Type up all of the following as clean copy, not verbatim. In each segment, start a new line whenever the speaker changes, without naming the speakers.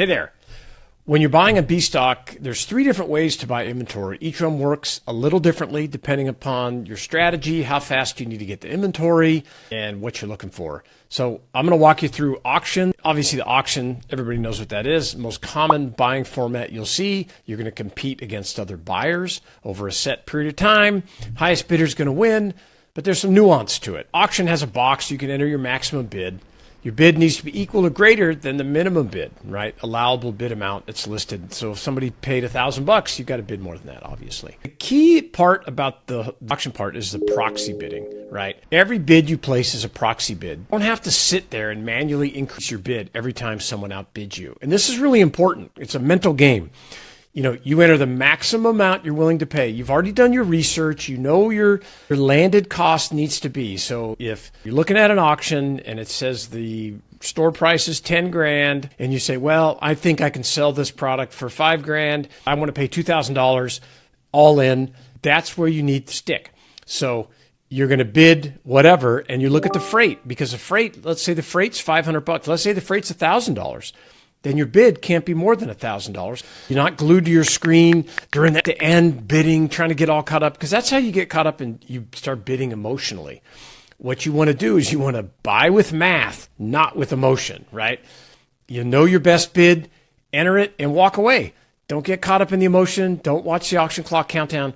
Hey there. When you're buying a B stock, there's 3 different ways to buy inventory. Each one works a little differently depending upon your strategy, how fast you need to get the inventory, and what you're looking for. So I'm going to walk you through auction. Obviously, the auction, everybody knows what that is. Most common buying format you'll see. You're going to compete against other buyers over a set period of time. Highest bidder is going to win, but there's some nuance to it. Auction has a box. You can enter your maximum bid. Your bid needs to be equal or greater than the minimum bid, right? Allowable bid amount that's listed. So if somebody paid $1,000, you've got to bid more than that, obviously. The key part about the auction part is the proxy bidding, right? Every bid you place is a proxy bid. You don't have to sit there and manually increase your bid every time someone outbids you. And this is really important. It's a mental game. You know, you enter the maximum amount you're willing to pay. You've already done your research. You know your landed cost needs to be. So if you're looking at an auction and it says the store price is 10 grand and you say, well, I think I can sell this product for 5 grand. I want to pay $2,000 all in. That's where you need to stick. So you're going to bid whatever and you look at the freight, because the freight, let's say the freight's $500. Let's say the freight's $1,000. Then your bid can't be more than $1,000. You're not glued to your screen during the end bidding, trying to get all caught up, because that's how you get caught up and you start bidding emotionally. What you want to do is you want to buy with math, not with emotion, right? You know your best bid, enter it, and walk away. Don't get caught up in the emotion. Don't watch the auction clock countdown.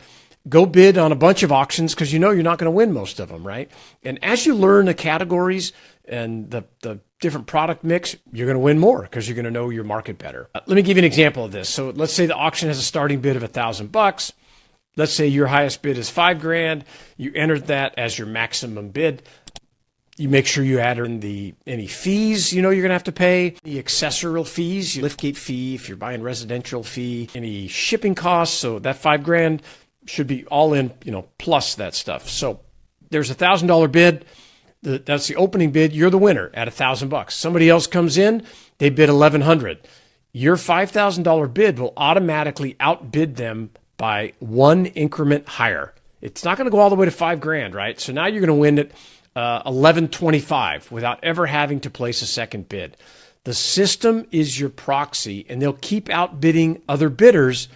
Go bid on a bunch of auctions because you know you're not going to win most of them, right? And as you learn the categories and the different product mix, you're going to win more because you're going to know your market better. Let me give you an example of this. So let's say the auction has a starting bid of $1,000. Let's say your highest bid is 5 grand. You entered that as your maximum bid. You make sure you add in any fees you know you're going to have to pay, the accessorial fees, your liftgate fee, if you're buying residential fee, any shipping costs. So that 5 grand should be all in, plus that stuff. So there's a $1,000 bid. That's the opening bid. You're the winner at $1,000. Somebody else comes in, they bid $1,100. Your $5,000 bid will automatically outbid them by 1 increment higher. It's not going to go all the way to 5 grand, right? So now you're going to win at $1,125 without ever having to place a second bid. The system is your proxy, and they'll keep outbidding other bidders,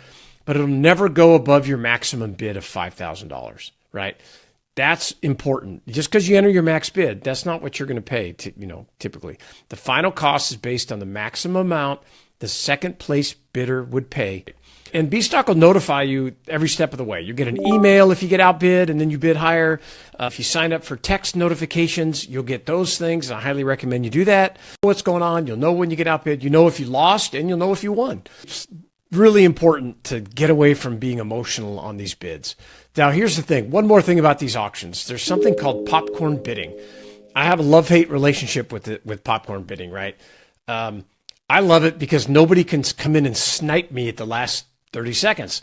but it'll never go above your maximum bid of $5,000, right? That's important. Just because you enter your max bid, that's not what you're going to pay, typically. The final cost is based on the maximum amount the second place bidder would pay. And B-Stock will notify you every step of the way. You get an email if you get outbid and then you bid higher. If you sign up for text notifications, you'll get those things. I highly recommend you do that. What's going on? You'll know when you get outbid. You know if you lost and you'll know if you won. It's really important to get away from being emotional on these bids. Now, here's the thing. One more thing about these auctions. There's something called popcorn bidding. I have a love-hate relationship with popcorn bidding, right? I love it because nobody can come in and snipe me at the last 30 seconds.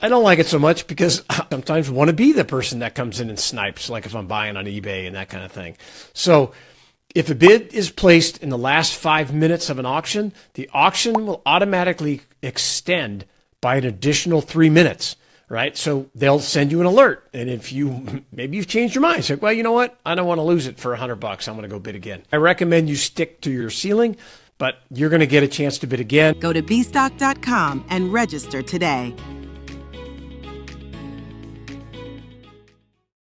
I don't like it so much because I sometimes want to be the person that comes in and snipes, like if I'm buying on eBay and that kind of thing. So if a bid is placed in the last 5 minutes of an auction, the auction will automatically extend by an additional 3 minutes, right? So they'll send you an alert. And if maybe you've changed your mind, it's like, well, you know what? I don't want to lose it for $100. I'm going to go bid again. I recommend you stick to your ceiling, but you're going to get a chance to bid again.
Go to bstock.com and register today.